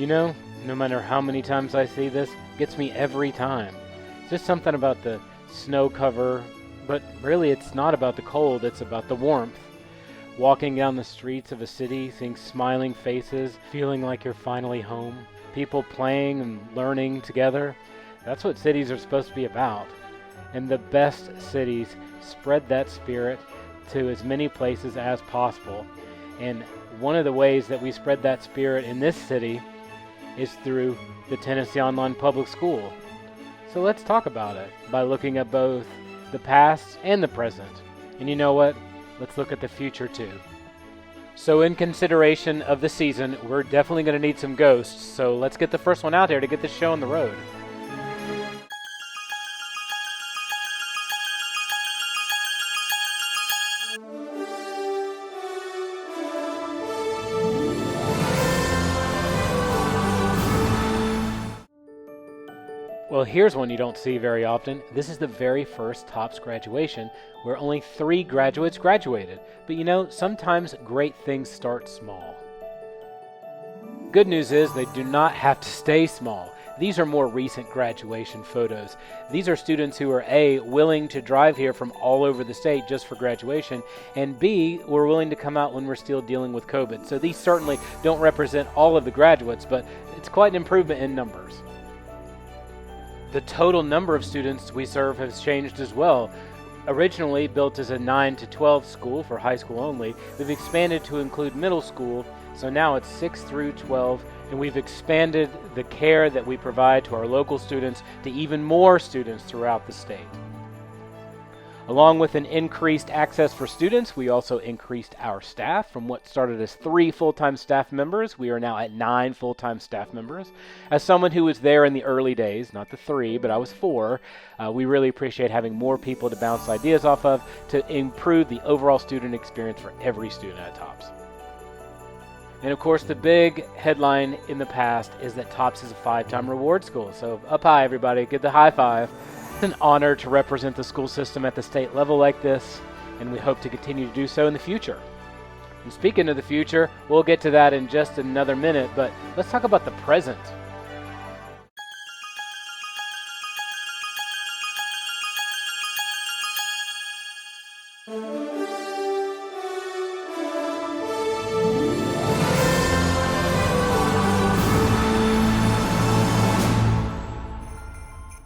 You know, no matter how many times I see this, it gets me every time. It's just something about the snow cover, but really it's not about the cold, it's about the warmth. Walking down the streets of a city, seeing smiling faces, feeling like you're finally home. People playing and learning together. That's what cities are supposed to be about. And the best cities spread that spirit to as many places as possible. And one of the ways that we spread that spirit in this city is through the Tennessee Online Public School. So let's talk about it by looking at both the past and the present. And you know what? Let's look at the future too. So in consideration of the season, we're definitely going to need some ghosts. So let's get the first one out there to get this show on the road. Well, here's one you don't see very often. This is the very first TOPS graduation, where only 3 graduates graduated. But you know, sometimes great things start small. Good news is they do not have to stay small. These are more recent graduation photos. These are students who are A, willing to drive here from all over the state just for graduation, and B, were willing to come out when we're still dealing with COVID. So these certainly don't represent all of the graduates, but it's quite an improvement in numbers. The total number of students we serve has changed as well. Originally built as a 9 to 12 school for high school only, we've expanded to include middle school, so now it's 6 through 12, and we've expanded the care that we provide to our local students to even more students throughout the state. Along with an increased access for students, we also increased our staff from what started as 3 full-time staff members. We are now at 9 full-time staff members. As someone who was there in the early days, not the 3, but I was 4, we really appreciate having more people to bounce ideas off of to improve the overall student experience for every student at TOPS. And of course, the big headline in the past is that TOPS is a 5-time reward school. So up high, everybody, get the high five. It's an honor to represent the school system at the state level like this, and we hope to continue to do so in the future. And speaking of the future, we'll get to that in just another minute, but let's talk about the present.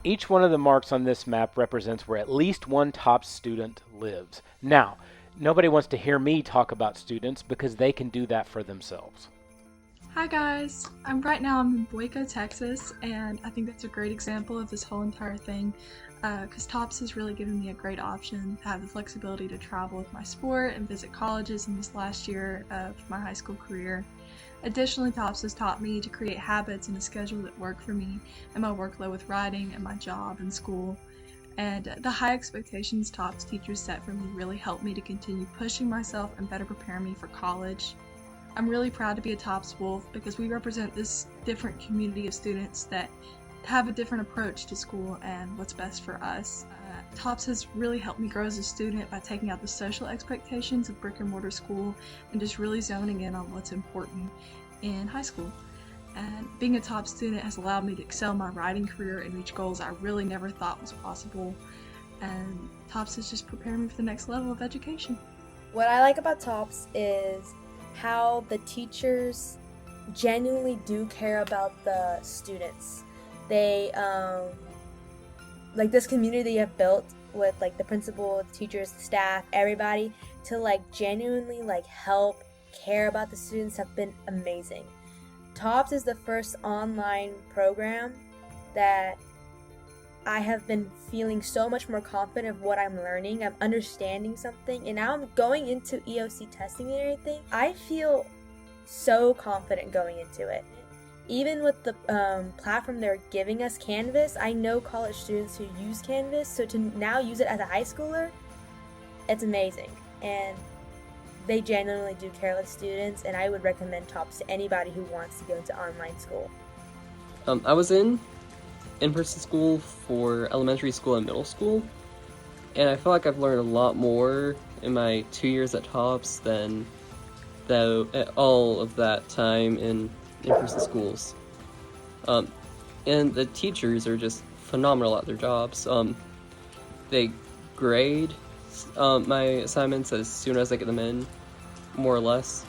Each one of the marks on this map represents where at least one TOPS student lives. Now, nobody wants to hear me talk about students because they can do that for themselves. Hi guys, I'm in Waco, Texas, and I think that's a great example of this whole entire thing because TOPS has really given me a great option to have the flexibility to travel with my sport and visit colleges in this last year of my high school career. Additionally, TOPS has taught me to create habits and a schedule that work for me and my workload with writing and my job and school. And the high expectations TOPS teachers set for me really helped me to continue pushing myself and better prepare me for college. I'm really proud to be a TOPS Wolf because we represent this different community of students that have a different approach to school and what's best for us. TOPS has really helped me grow as a student by taking out the social expectations of brick and mortar school and just really zoning in on what's important in high school. And being a TOPS student has allowed me to excel my writing career and reach goals I really never thought was possible. And TOPS has just prepared me for the next level of education. What I like about TOPS is how the teachers genuinely do care about the students. They like this community you have built with like the principal, the teachers, the staff, everybody to like genuinely like help care about the students have been amazing. TOPS is the first online program that I have been feeling so much more confident of what I'm learning. I'm understanding something, and now I'm going into EOC testing and everything. I feel so confident going into it. Even with the platform they're giving us, Canvas, I know college students who use Canvas, so to now use it as a high schooler, it's amazing. And they genuinely do care with students, and I would recommend TOPS to anybody who wants to go into online school. I was in-person school for elementary school and middle school, and I feel like I've learned a lot more in my 2 years at TOPS than all of that time in in-person schools. And the teachers are just phenomenal at their jobs. They grade my assignments as soon as I get them in, more or less.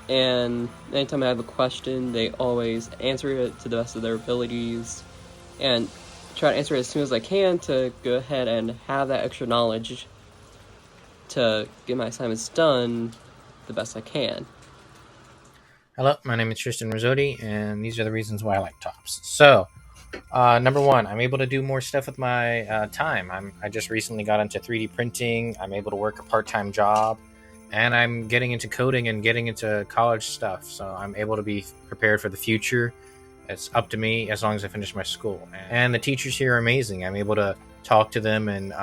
And anytime I have a question, they always answer it to the best of their abilities, and try to answer it as soon as I can to go ahead and have that extra knowledge to get my assignments done the best I can. Hello, my name is Tristan Rizzotti, and these are the reasons why I like TOPS. So, number one, I'm able to do more stuff with my time. I just recently got into 3D printing. I'm able to work a part-time job, and I'm getting into coding and getting into college stuff. So I'm able to be prepared for the future. It's up to me as long as I finish my school. And the teachers here are amazing. I'm able to talk to them and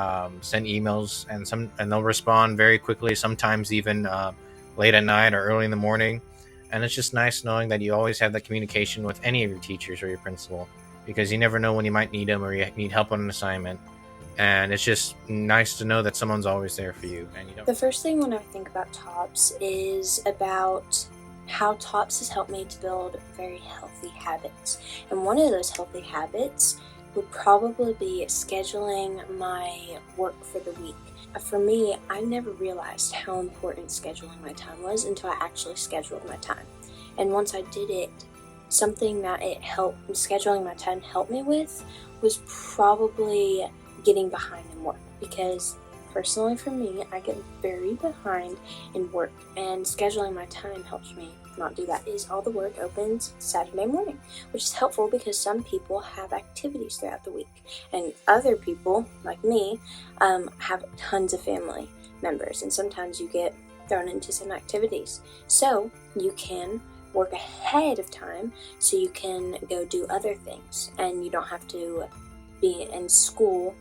send emails, and they'll respond very quickly. Sometimes even late at night or early in the morning. And it's just nice knowing that you always have that communication with any of your teachers or your principal, because you never know when you might need them or you need help on an assignment. And it's just nice to know that someone's always there for you. And you don't. The first thing when I think about TOPS is about how TOPS has helped me to build very healthy habits. And one of those healthy habits would probably be scheduling my work for the week. For me, I never realized how important scheduling my time was until I actually scheduled my time. And once I did it, something that scheduling my time helped me with was probably getting behind in work. Because personally for me, I get very behind in work, and scheduling my time helps me not do that. All the work opens Saturday morning, which is helpful because some people have activities throughout the week, and other people, like me, have tons of family members, and sometimes you get thrown into some activities. So you can work ahead of time so you can go do other things, and you don't have to be in school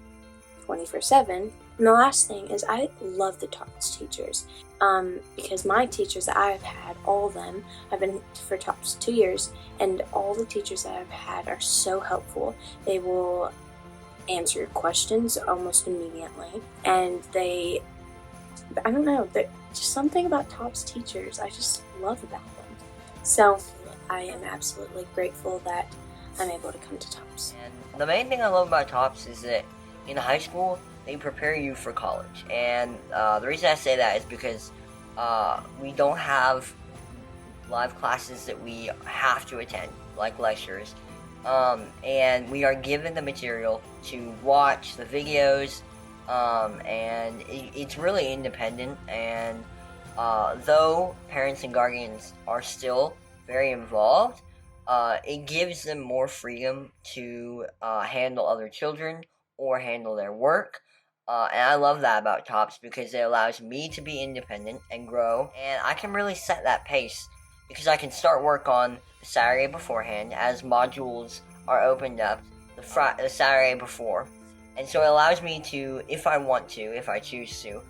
24/7. And the last thing is I love the TOPS teachers because my teachers that I've had, all of them, I've been for TOPS 2 years, and all the teachers that I've had are so helpful. They will answer your questions almost immediately, and I don't know, just something about TOPS teachers I just love about them. So I am absolutely grateful that I'm able to come to TOPS. And the main thing I love about TOPS is that in high school, they prepare you for college. And the reason I say that is because we don't have live classes that we have to attend, like lectures. And we are given the material to watch the videos, and it's really independent. And though parents and guardians are still very involved, it gives them more freedom to handle other children or handle their work. And I love that about TOPS because it allows me to be independent and grow, and I can really set that pace because I can start work on the Saturday beforehand as modules are opened up the Saturday before. And so it allows me to, if I choose to,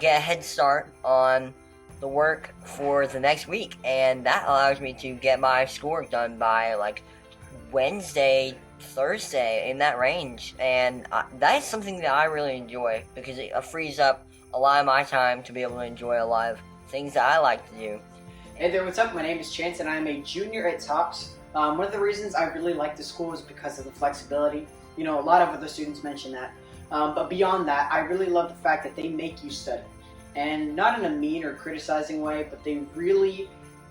get a head start on the work for the next week, and that allows me to get my schoolwork done by like Wednesday, Thursday, in that range. And that is something that I really enjoy because it frees up a lot of my time to be able to enjoy a lot of things that I like to do. Hey there, what's up? My name is Chance and I'm a junior at TOPS. One of the reasons I really like the school is because of the flexibility. You know, a lot of other students mention that. But beyond that, I really love the fact that they make you study. And not in a mean or criticizing way, but they really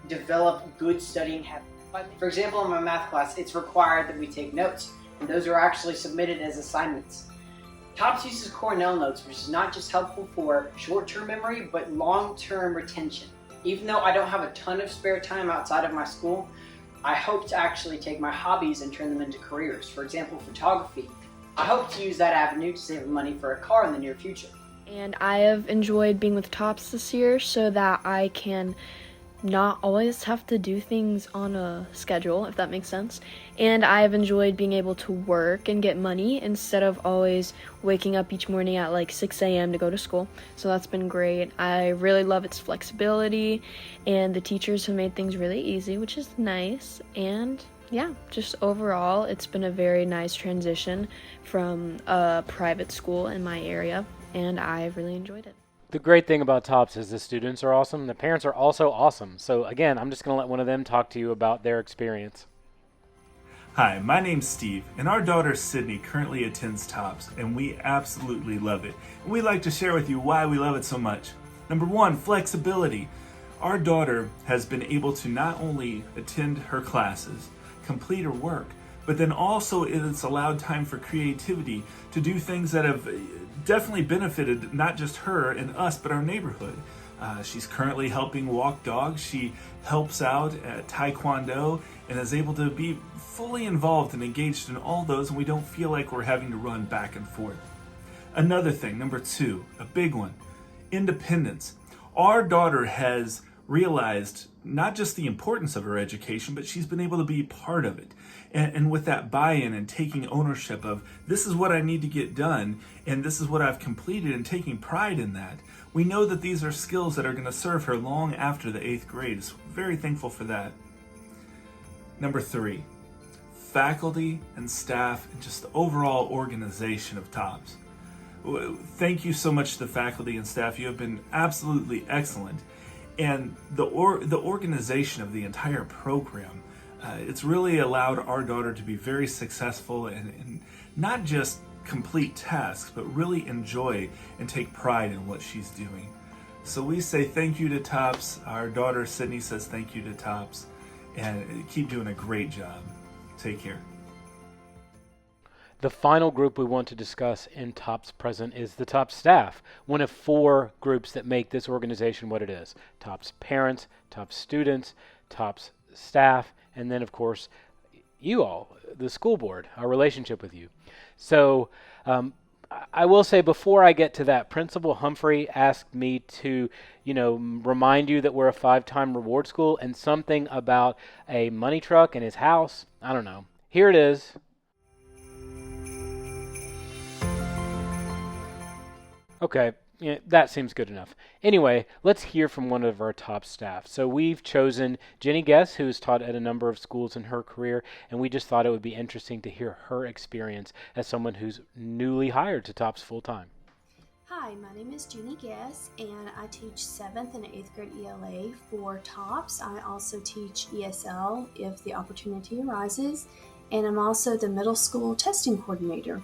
develop good studying habits. For example, in my math class, it's required that we take notes, and those are actually submitted as assignments. TOPS uses Cornell Notes, which is not just helpful for short-term memory, but long-term retention. Even though I don't have a ton of spare time outside of my school, I hope to actually take my hobbies and turn them into careers. For example, photography. I hope to use that avenue to save money for a car in the near future. And I have enjoyed being with TOPS this year so that I can not always have to do things on a schedule, if that makes sense. And I've enjoyed being able to work and get money instead of always waking up each morning at like 6 a.m. to go to school. So that's been great. I really love its flexibility, and the teachers have made things really easy, which is nice. And yeah, just overall, it's been a very nice transition from a private school in my area, and I've really enjoyed it. The great thing about TOPS is the students are awesome. The parents are also awesome. So again, I'm just going to let one of them talk to you about their experience. Hi, my name's Steve, and our daughter Sydney currently attends TOPS, and we absolutely love it. And we'd like to share with you why we love it so much. Number one, flexibility. Our daughter has been able to not only attend her classes, complete her work, but then also it's allowed time for creativity to do things that have definitely benefited not just her and us, but our neighborhood. She's currently helping walk dogs. She helps out at Taekwondo and is able to be fully involved and engaged in all those, and we don't feel like we're having to run back and forth. Another thing, number two, a big one, independence. Our daughter has realized not just the importance of her education, but she's been able to be part of it. And with that buy-in and taking ownership of this is what I need to get done and this is what I've completed and taking pride in that, we know that these are skills that are going to serve her long after the 8th grade. So very thankful for that. Number three, faculty and staff and just the overall organization of TOPS. Thank you so much to the faculty and staff. You have been absolutely excellent. And the organization of the entire program, it's really allowed our daughter to be very successful and not just complete tasks, but really enjoy and take pride in what she's doing. So we say thank you to TOPS. Our daughter Sydney says thank you to TOPS, and keep doing a great job. Take care. The final group we want to discuss in TOPS Present is the TOPS staff, one of 4 groups that make this organization what it is. TOPS parents, TOPS students, TOPS staff, and then, of course, you all, the school board, our relationship with you. So I will say before I get to that, Principal Humphrey asked me to, remind you that we're a 5-time reward school and something about a money truck in his house. I don't know. Here it is. Okay, yeah, that seems good enough. Anyway, let's hear from one of our top staff. So we've chosen Jenny Guess, who's taught at a number of schools in her career, and we just thought it would be interesting to hear her experience as someone who's newly hired to TOPS full-time. Hi, my name is Jenny Guess, and I teach 7th and 8th grade ELA for TOPS. I also teach ESL if the opportunity arises, and I'm also the middle school testing coordinator.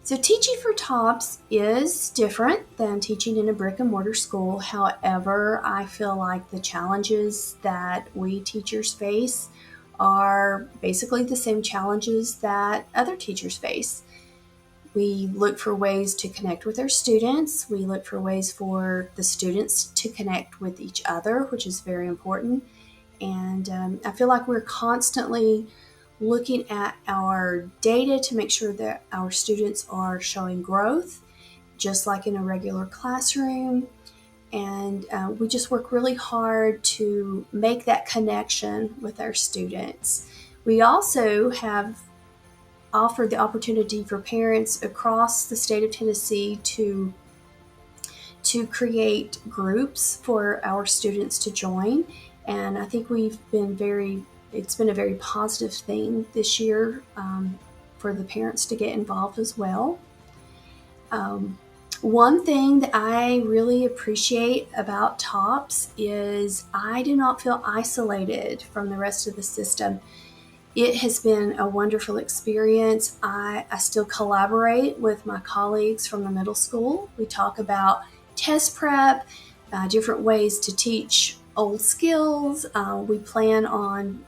So teaching for TOPS is different than teaching in a brick and mortar school. However, I feel like the challenges that we teachers face are basically the same challenges that other teachers face. We look for ways to connect with our students. We look for ways for the students to connect with each other, which is very important. And I feel like we're constantly looking at our data to make sure that our students are showing growth, just like in a regular classroom. And we just work really hard to make that connection with our students. We also have offered the opportunity for parents across the state of Tennessee to create groups for our students to join. And I think it's been a very positive thing this year for the parents to get involved as well. One thing that I really appreciate about TOPS is I do not feel isolated from the rest of the system. It has been a wonderful experience. I still collaborate with my colleagues from the middle school. We talk about test prep, different ways to teach old skills. We plan on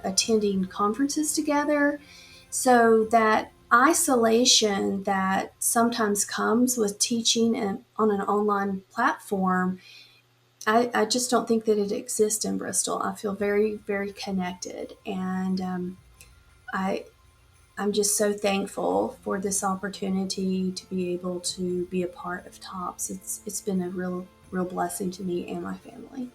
attending conferences together. So that isolation that sometimes comes with teaching on an online platform, I just don't think that it exists in Bristol. I feel very, very connected, and I'm just so thankful for this opportunity to be able to be a part of TOPS. It's been a real blessing to me and my family.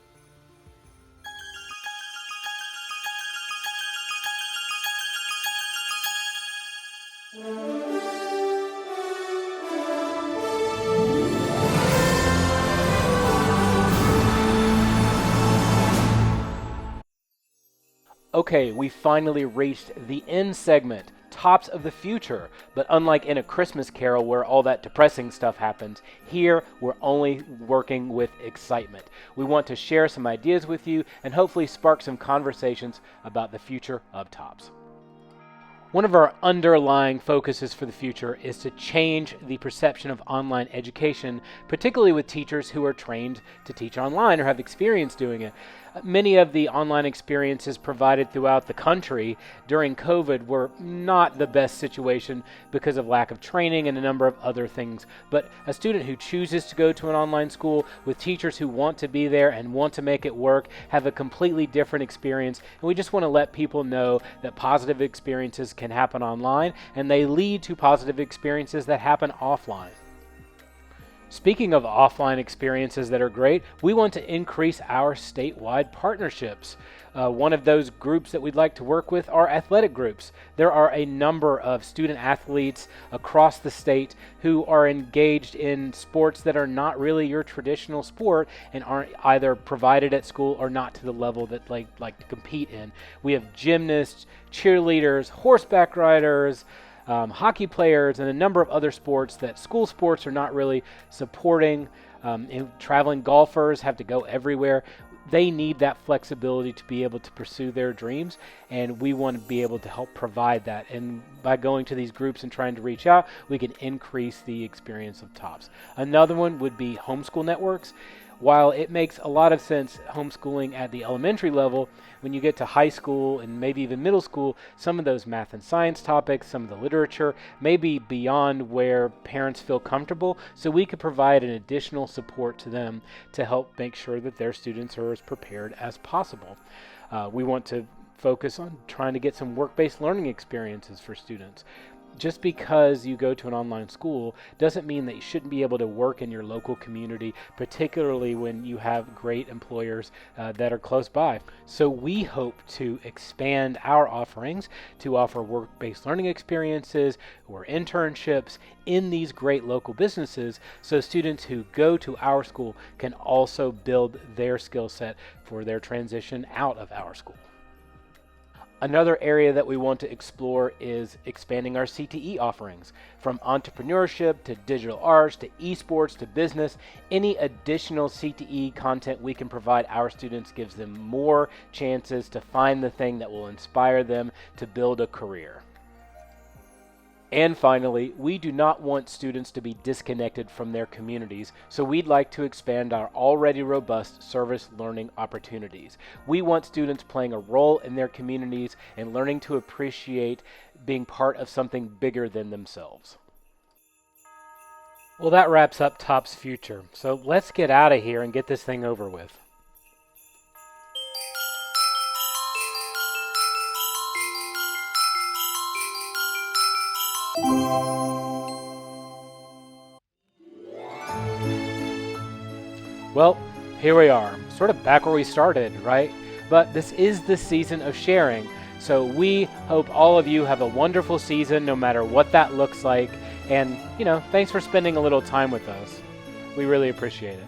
Okay, we finally reached the end segment tops of the future. But unlike in A Christmas Carol where all that depressing stuff happens, here we're only working with excitement. We want to share some ideas with you and hopefully spark some conversations about the future of TOPS. One of our underlying focuses for the future is to change the perception of online education, particularly with teachers who are trained to teach online or have experience doing it. Many of the online experiences provided throughout the country during COVID were not the best situation because of lack of training and a number of other things. But a student who chooses to go to an online school with teachers who want to be there and want to make it work have a completely different experience. And we just want to let people know that positive experiences can happen online and they lead to positive experiences that happen offline. Speaking of offline experiences that are great, we want to increase our statewide partnerships. One of those groups that we'd like to work with are athletic groups. There are a number of student athletes across the state who are engaged in sports that are not really your traditional sport and aren't either provided at school or not to the level that they like to compete in. We have gymnasts, cheerleaders, horseback riders, hockey players, and a number of other sports that school sports are not really supporting. Traveling golfers have to go everywhere. They need that flexibility to be able to pursue their dreams, and we want to be able to help provide that. And by going to these groups and trying to reach out, we can increase the experience of TOPS. Another one would be homeschool networks. While it makes a lot of sense homeschooling at the elementary level, when you get to high school and maybe even middle school, some of those math and science topics, some of the literature, may be beyond where parents feel comfortable, so we could provide an additional support to them to help make sure that their students are as prepared as possible. We want to focus on trying to get some work-based learning experiences for students. Just because you go to an online school doesn't mean that you shouldn't be able to work in your local community, particularly when you have great employers that are close by. So we hope to expand our offerings to offer work-based learning experiences or internships in these great local businesses so students who go to our school can also build their skill set for their transition out of our school. Another area that we want to explore is expanding our CTE offerings. From entrepreneurship to digital arts to esports to business, any additional CTE content we can provide our students gives them more chances to find the thing that will inspire them to build a career. And finally, we do not want students to be disconnected from their communities, so we'd like to expand our already robust service learning opportunities. We want students playing a role in their communities and learning to appreciate being part of something bigger than themselves. Well, that wraps up TOPS Future, so let's get out of here and get this thing over with. Well, here we are, sort of back where we started, right? But this is the season of sharing, so we hope all of you have a wonderful season no matter what that looks like, and, thanks for spending a little time with us. We really appreciate it.